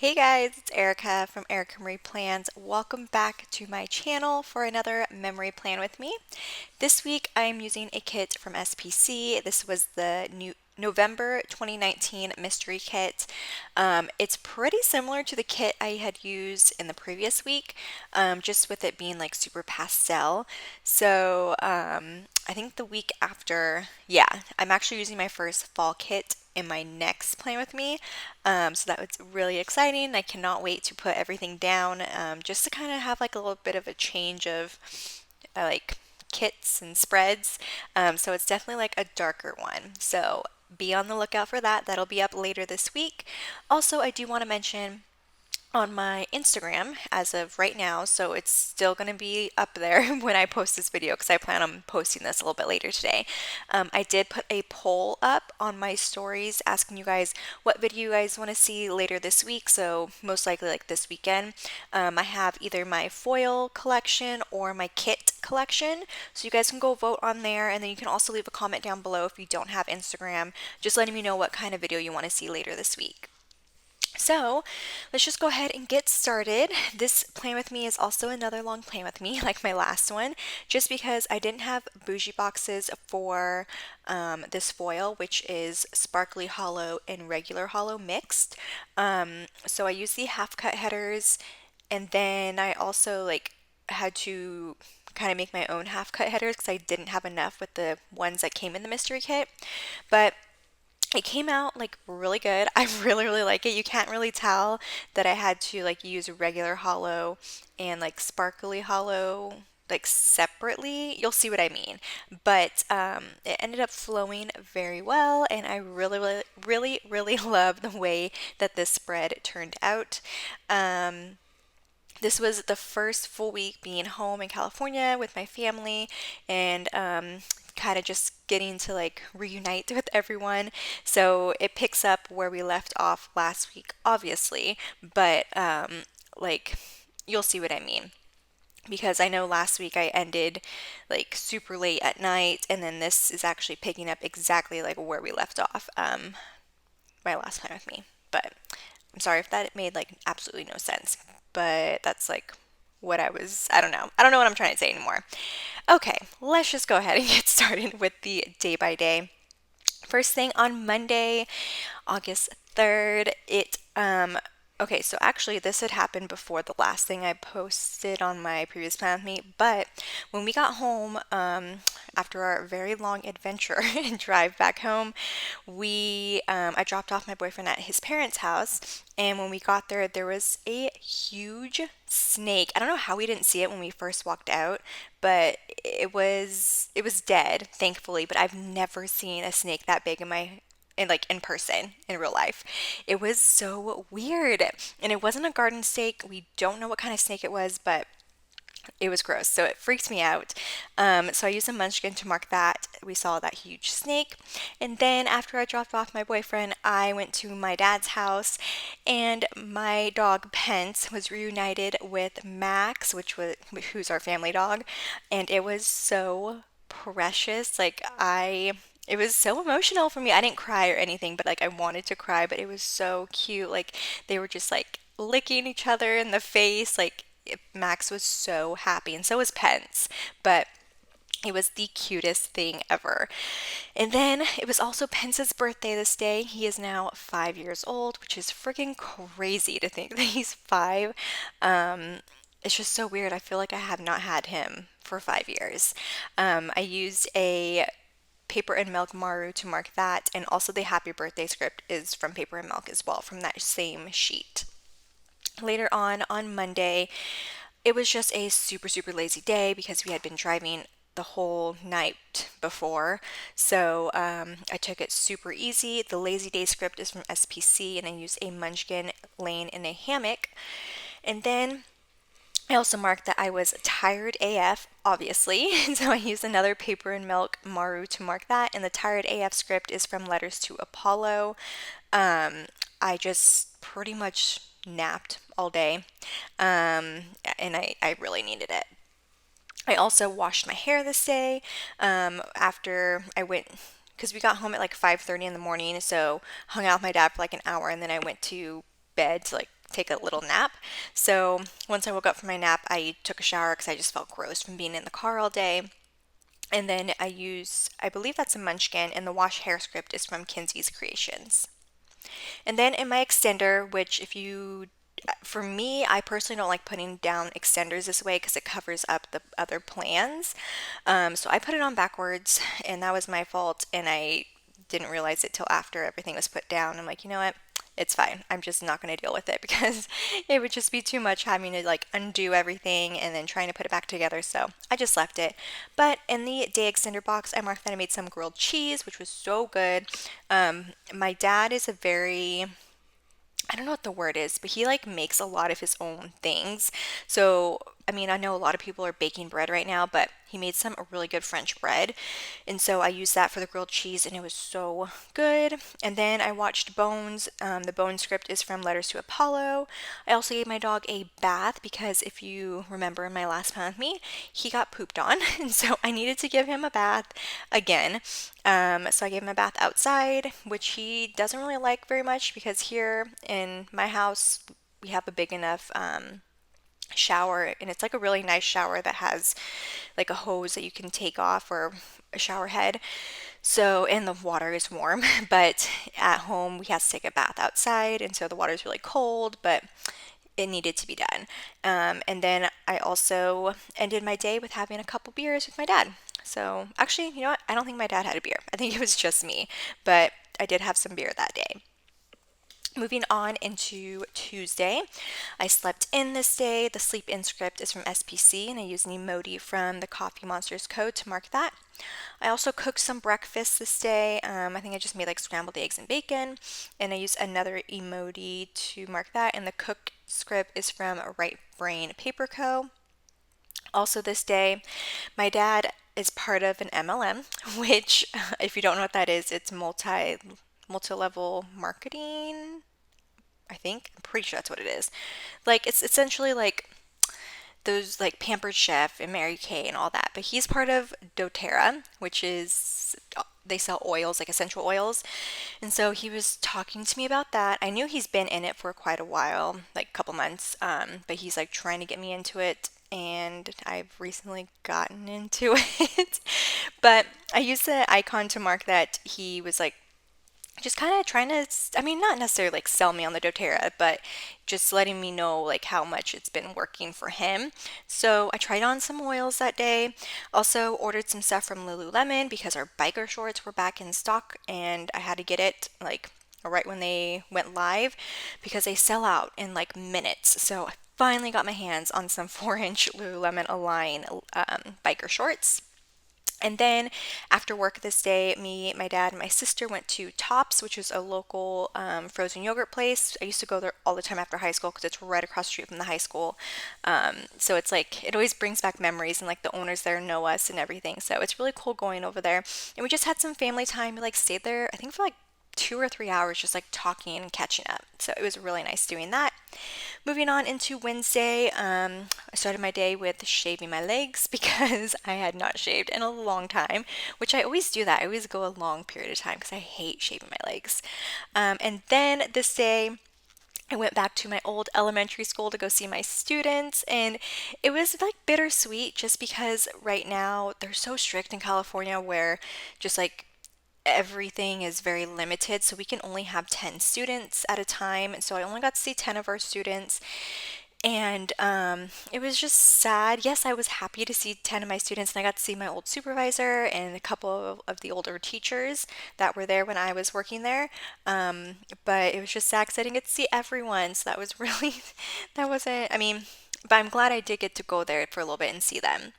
Hey guys, it's Erica from Erica Marie Plans. Welcome back to my channel for another memory plan with me. This week I am using a kit from SPC. This was the new November 2019 mystery kit. It's pretty similar to the kit I had used in the previous week, just with it being like super pastel. I think the week after, yeah, I'm actually using my first fall kit in my next plan with me. So that was really exciting. I cannot wait to put everything down, just to kind of have like a little bit of a change of like kits and spreads. So it's definitely like a darker one. So be on the lookout for that. That'll be up later this week. Also, I do want to mention on my Instagram as of right now, so it's still going to be up there when I post this video because I plan on posting this a little bit later today. I did put a poll up on my stories asking you guys what video you guys want to see later this week, so most likely like this weekend. I have either my foil collection or my kit collection, so you guys can go vote on there, and then you can also leave a comment down below if you don't have Instagram, just letting me know what kind of video you want to see later this week. So let's just go ahead and get started. This plan with me is also another long plan with me, like my last one, just because I didn't have bougie boxes for this foil, which is sparkly hollow and regular hollow mixed. So I used the half cut headers, and then I also like had to kind of make my own half cut headers because I didn't have enough with the ones that came in the mystery kit. But it came out like really good. I really like it. You can't really tell that I had to like use regular hollow and like sparkly hollow like separately. You'll see what I mean. But it ended up flowing very well, and I really love the way that this spread turned out. This was the first full week being home in California with my family, and kind of just getting to like reunite with everyone. So it picks up where we left off last week, obviously, but like you'll see what I mean. Because I know last week I ended like super late at night, and then this is actually picking up exactly like where we left off, my last time with me. But I'm sorry if that made like absolutely no sense, but that's like what I don't know. I don't know what I'm trying to say anymore. Okay, let's just go ahead and get started with the day by day. First thing on Monday, August 3rd, okay, so actually this had happened before the last thing I posted on my previous plan with me, but when we got home, after our very long adventure and drive back home, I dropped off my boyfriend at his parents' house, and when we got there, there was a huge snake. I don't know how we didn't see it when we first walked out, but it was dead, thankfully, but I've never seen a snake that big in person in real life. It was so weird. And it wasn't a garden snake. We don't know what kind of snake it was, but it was gross. So it freaked me out. So I used a munchkin to mark that we saw that huge snake. And then after I dropped off my boyfriend, I went to my dad's house, and my dog Pence was reunited with Max, who's our family dog, and it was so precious. It was so emotional for me. I didn't cry or anything, but like I wanted to cry, but it was so cute. Like they were just like licking each other in the face. Max was so happy, and so was Pence. But it was the cutest thing ever. And then it was also Pence's birthday this day. He is now 5 years old, which is freaking crazy to think that he's five. It's just so weird. I feel like I have not had him for 5 years. I used a Paper and Milk Maru to mark that, and also the happy birthday script is from Paper and Milk as well, from that same sheet. Later on Monday, it was just a super lazy day because we had been driving the whole night before. So I took it super easy. The lazy day script is from SPC, and I used a munchkin laying in a hammock. And then I also marked that I was tired AF, obviously, so I used another Paper and Milk Maru to mark that, and the tired AF script is from Letters to Apollo. I just pretty much napped all day, and I really needed it. I also washed my hair this day, after I went, because we got home at like 5:30 in the morning, so hung out with my dad for like an hour, and then I went to bed to like take a little nap. So once I woke up from my nap, I took a shower because I just felt gross from being in the car all day. And then I believe that's a Munchkin, and the wash hair script is from Kinsey's Creations. And then in my extender, which if you, for me, I personally don't like putting down extenders this way because it covers up the other plans. So I put it on backwards, and that was my fault. And I didn't realize it till after everything was put down. I'm like, you know what? It's fine. I'm just not going to deal with it because it would just be too much having to like undo everything and then trying to put it back together. So I just left it. But in the day extender box, I marked that I made some grilled cheese, which was so good. My dad is a very, I don't know what the word is, but he like makes a lot of his own things. So, I mean, I know a lot of people are baking bread right now, but he made some really good French bread. And so I used that for the grilled cheese and it was so good. And then I watched Bones. The Bone script is from Letters to Apollo. I also gave my dog a bath because if you remember in my last pound with me, he got pooped on. And so I needed to give him a bath again. So I gave him a bath outside, which he doesn't really like very much because here in my house, we have a big enough shower, and it's like a really nice shower that has like a hose that you can take off or a shower head. So, and the water is warm, but at home we have to take a bath outside, and so the water is really cold, but it needed to be done. And then I also ended my day with having a couple beers with my dad. So, actually, you know what? I don't think my dad had a beer. I think it was just me, but I did have some beer that day. Moving on into Tuesday, I slept in this day. The sleep in script is from SPC, and I used an emoji from the Coffee Monsters code to mark that. I also cooked some breakfast this day. I think I just made like scrambled eggs and bacon, and I used another emoji to mark that. And the cook script is from Right Brain Paper Co. Also, this day, my dad is part of an MLM, which, if you don't know what that is, it's multi-level marketing. I think I'm pretty sure that's what it is. Like it's essentially like those like Pampered Chef and Mary Kay and all that. But he's part of doTERRA, which is they sell oils, like essential oils. And so he was talking to me about that. I knew he's been in it for quite a while, like a couple months, but he's like trying to get me into it. And I've recently gotten into it. But I used the icon to mark that he was like just kind of trying to, I mean, not necessarily like sell me on the doTERRA, but just letting me know like how much it's been working for him. So I tried on some oils that day. Also ordered some stuff from Lululemon because our biker shorts were back in stock and I had to get it like right when they went live because they sell out in like minutes. So I finally got my hands on some 4-inch Lululemon Align biker shorts. And then after work this day, me, my dad, and my sister went to Tops, which is a local frozen yogurt place. I used to go there all the time after high school because it's right across the street from the high school. So it's like, it always brings back memories and like the owners there know us and everything. So it's really cool going over there. And we just had some family time. We like stayed there, I think for like 2 or 3 hours just like talking and catching up. So it was really nice doing that. Moving on into Wednesday, I started my day with shaving my legs because I had not shaved in a long time, which I always do that. I always go a long period of time because I hate shaving my legs. And then this day, I went back to my old elementary school to go see my students, and it was like bittersweet just because right now they're so strict in California where just like everything is very limited, so we can only have 10 students at a time. And so I only got to see 10 of our students, and it was just sad. Yes, I was happy to see 10 of my students, and I got to see my old supervisor and a couple of the older teachers that were there when I was working there. But it was just sad because I didn't get to see everyone, so that was really, that wasn't, I mean, but I'm glad I did get to go there for a little bit and see them.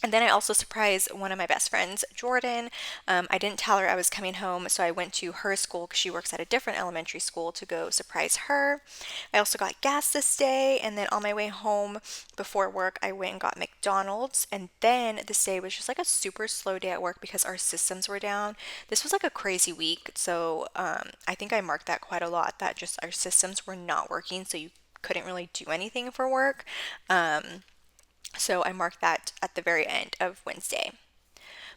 And then I also surprised one of my best friends, Jordan. I didn't tell her I was coming home, so I went to her school because she works at a different elementary school to go surprise her. I also got gas this day, and then on my way home before work, I went and got McDonald's. And then this day was just like a super slow day at work because our systems were down. This was like a crazy week, so I think I marked that quite a lot that just our systems were not working, so you couldn't really do anything for work. So I marked that at the very end of Wednesday.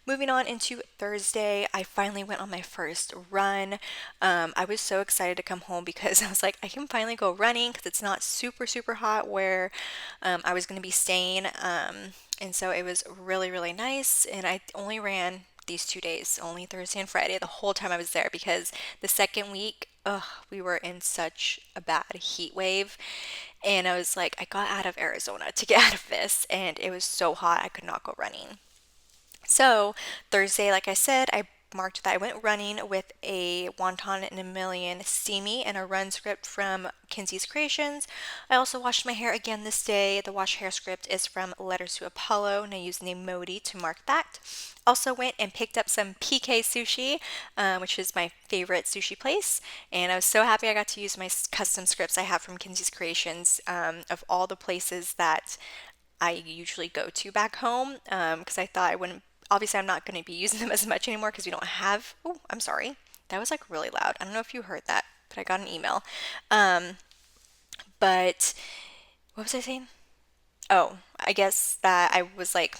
Moving on into Thursday, I finally went on my first run. I was so excited to come home because I was like, I can finally go running because it's not super, super hot where I was going to be staying. And so it was really, really nice. And I only ran these 2 days, only Thursday and Friday, the whole time I was there because the second week, ugh, we were in such a bad heat wave. And I was like, I got out of Arizona to get out of this, and it was so hot I could not go running. So Thursday, like I said, I marked that I went running with a Wonton in a Million Steamy and a run script from Kinsey's Creations. I also washed my hair again this day. The wash hair script is from Letters to Apollo, and I used the emoji to mark that. Also went and picked up some PK sushi, which is my favorite sushi place, and I was so happy I got to use my custom scripts I have from Kinsey's Creations, of all the places that I usually go to back home, because I thought I wouldn't. Obviously, I'm not going to be using them as much anymore because we don't have. Oh, I'm sorry. That was like really loud. I don't know if you heard that, but I got an email. Um, but what was I saying? Oh, I guess that I was like,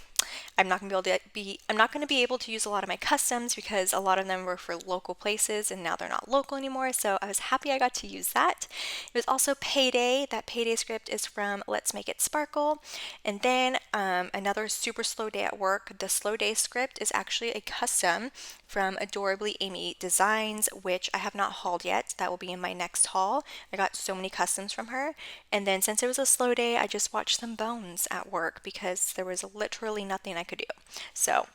I'm not going to be able to use a lot of my customs because a lot of them were for local places and now they're not local anymore. So I was happy I got to use that. It was also Payday. That Payday script is from Let's Make It Sparkle. And then another super slow day at work. The slow day script is actually a custom from Adorably Amy Designs, which I have not hauled yet. That will be in my next haul. I got so many customs from her. And then since it was a slow day, I just watched some bones at work because there was literally nothing I could do. So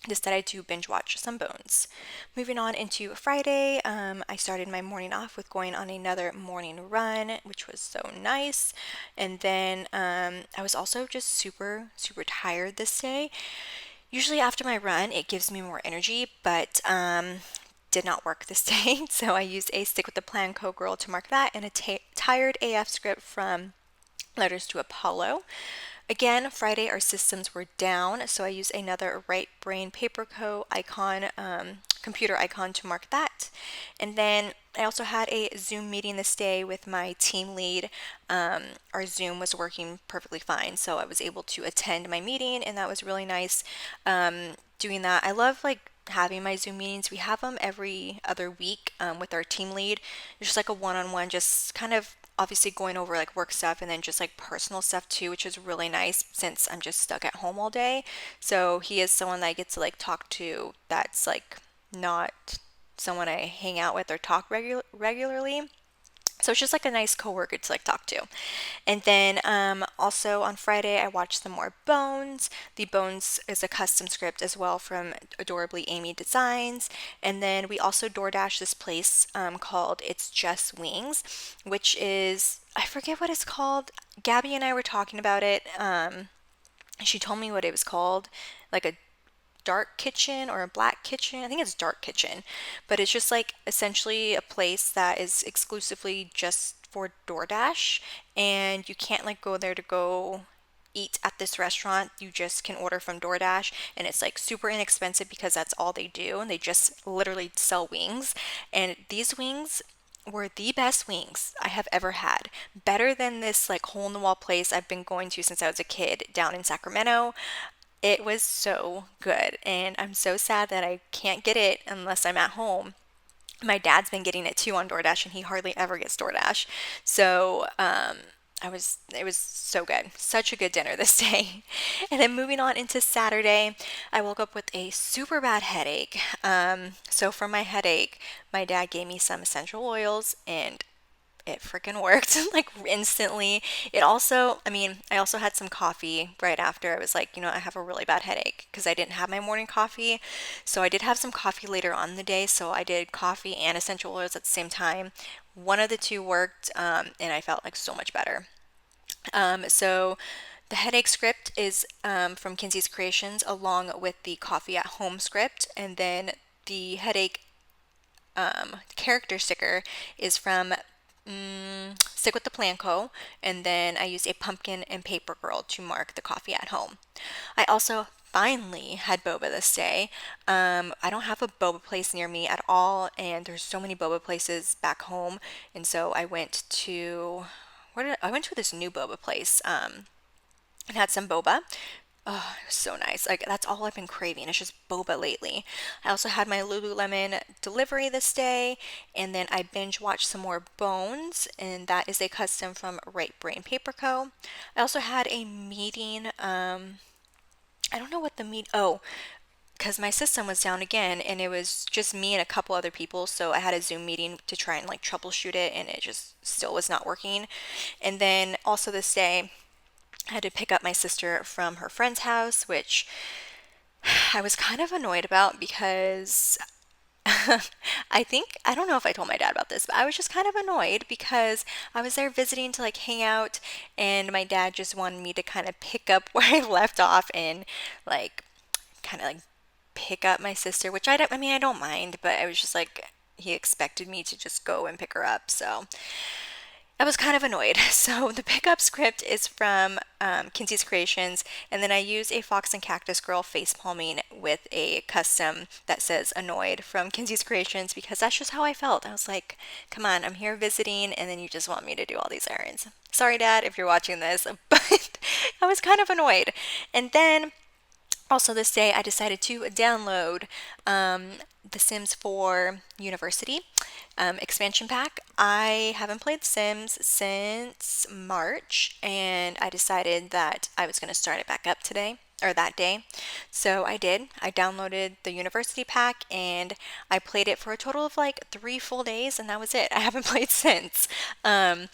decided to binge watch some bones. Moving on into Friday, I started my morning off with going on another morning run, which was so nice. And then I was also just super, super tired this day. Usually after my run, it gives me more energy, but did not work this day. So I used a Stick with the Plan Co girl to mark that and a tired AF script from Letters to Apollo. Again, Friday our systems were down, so I used another Right Brain Paper Co icon, computer icon to mark that. And then I also had a Zoom meeting this day with my team lead. Our Zoom was working perfectly fine, so I was able to attend my meeting, and that was really nice. Doing that, I love like having my Zoom meetings. We have them every other week with our team lead. It's just like a one-on-one, just kind of obviously going over like work stuff and then just like personal stuff too, which is really nice since I'm just stuck at home all day. So he is someone that I get to like talk to that's like not someone I hang out with or talk regularly. So it's just like a nice coworker to like talk to. And then also on Friday, I watched some more Bones. The Bones is a custom script as well from Adorably Amy Designs. And then we also DoorDash this place called It's Just Wings, which is, I forget what it's called. Gabby and I were talking about it. She told me what it was called, like a dark kitchen or a black kitchen. I think it's dark kitchen, but it's just like essentially a place that is exclusively just for DoorDash, and you can't like go there to go eat at this restaurant. You just can order from DoorDash, and it's like super inexpensive because that's all they do, and they just literally sell wings. And these wings were the best wings I have ever had. Better than this like hole in the wall place I've been going to since I was a kid down in Sacramento. It was so good, and I'm so sad that I can't get it unless I'm at home. My dad's been getting it too on DoorDash, and he hardly ever gets DoorDash. So, it was so good. Such a good dinner this day. And then moving on into Saturday, I woke up with a super bad headache. So for my headache, my dad gave me some essential oils, and it freaking worked like instantly. It also, I mean, I also had some coffee right after. I was like, I have a really bad headache because I didn't have my morning coffee. So I did have some coffee later on in the day. So I did coffee and essential oils at the same time. One of the two worked, and I felt like so much better. So the headache script is from Kinsey's Creations along with the coffee at home script. And then the headache character sticker is from Stick with the Plan Co. And then I used a pumpkin and paper girl to mark the coffee at home. I also finally had boba this day. I don't have a boba place near me at all, and there's so many boba places back home. And so I went to I went to this new boba place and had some boba. Oh, it was so nice. Like that's all I've been craving. It's just boba lately. I also had my Lululemon delivery this day, and then I binge watched some more Bones, and that is a custom from Right Brain Paper Co. I also had a meeting. I don't know what the meet. Oh, because my system was down again, and it was just me and a couple other people. So I had a Zoom meeting to try and like troubleshoot it, and it just still was not working. And then also this day. I had to pick up my sister from her friend's house, which I was kind of annoyed about because I don't know if I told my dad about this, but I was just kind of annoyed because I was there visiting to like hang out, and my dad just wanted me to kind of pick up where I left off and like kind of like pick up my sister, which I mean, I don't mind, but I was just like, he expected me to just go and pick her up. So I was kind of annoyed. So the pickup script is from Kinsey's Creations, and then I use a Fox and Cactus Girl face palming with a custom that says annoyed from Kinsey's Creations because that's just how I felt. I was like, come on, I'm here visiting, and then you just want me to do all these errands. Sorry, Dad, if you're watching this, but I was kind of annoyed. And then also, this day I decided to download The Sims 4 University expansion pack. I haven't played Sims since March, and I decided that I was going to start it back up today or that day. So I did. I downloaded the University pack and I played it for a total of like 3 full days, and that was it. I haven't played since. I'm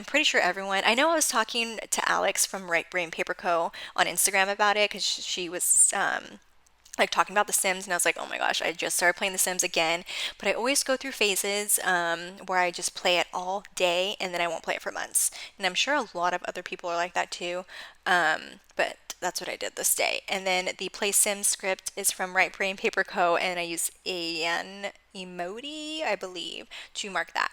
pretty sure everyone, I know I was talking to Alex from Right Brain Paper Co. on Instagram about it because she was like talking about The Sims, and I was like, oh my gosh, I just started playing The Sims again. But I always go through phases where I just play it all day and then I won't play it for months. And I'm sure a lot of other people are like that too. But that's what I did this day. And then the Play Sims script is from Right Brain Paper Co. and I use an emoji, I believe, to mark that.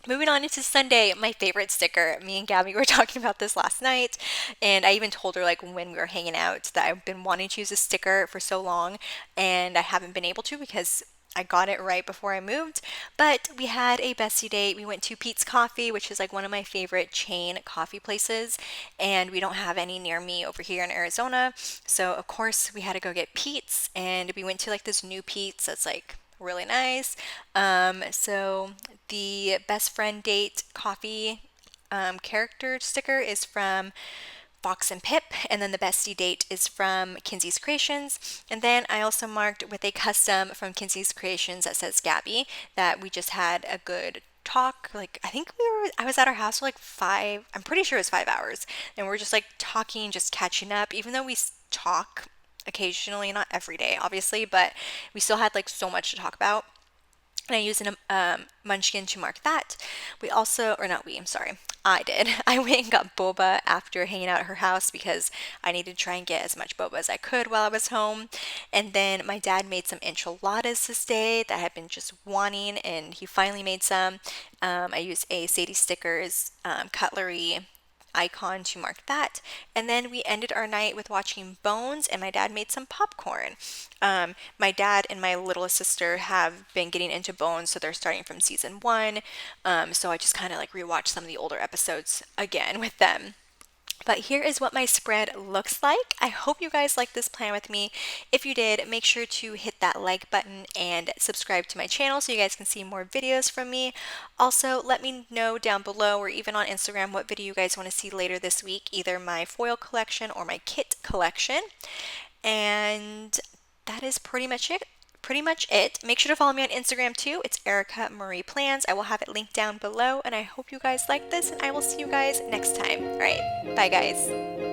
Moving on into Sunday, my favorite sticker. Me and Gabby were talking about this last night, and I even told her like when we were hanging out that I've been wanting to use a sticker for so long, and I haven't been able to because I got it right before I moved. But we had a bestie date. We went to Pete's Coffee, which is like one of my favorite chain coffee places, and we don't have any near me over here in Arizona. So of course we had to go get Pete's, and we went to like this new Pete's that's like really nice. So the best friend date coffee character sticker is from Fox and Pip, and then the bestie date is from Kinsey's Creations. And then I also marked with a custom from Kinsey's Creations that says Gabby, that we just had a good talk. Like I was at our house for like I'm pretty sure it was 5 hours, and we're just like talking, just catching up, even though we talk occasionally, not every day, obviously, but we still had like so much to talk about. And I used a munchkin to mark that. We also, or not we, I'm sorry, I did. I went and got boba after hanging out at her house because I needed to try and get as much boba as I could while I was home. And then my dad made some enchiladas this day that I had been just wanting, and he finally made some. I used a Sadie Stickers cutlery icon to mark that. And then we ended our night with watching Bones, and my dad made some popcorn. My dad and my littlest sister have been getting into Bones, so they're starting from season one. So I just kind of like rewatched some of the older episodes again with them. But here is what my spread looks like. I hope you guys liked this plan with me. If you did, make sure to hit that like button and subscribe to my channel so you guys can see more videos from me. Also, let me know down below or even on Instagram what video you guys want to see later this week, either my foil collection or my kit collection. And that is pretty much it. Make sure to follow me on Instagram too. It's Erica Marie Plans. I will have it linked down below, and I hope you guys like this, and I will see you guys next time. All right, bye guys.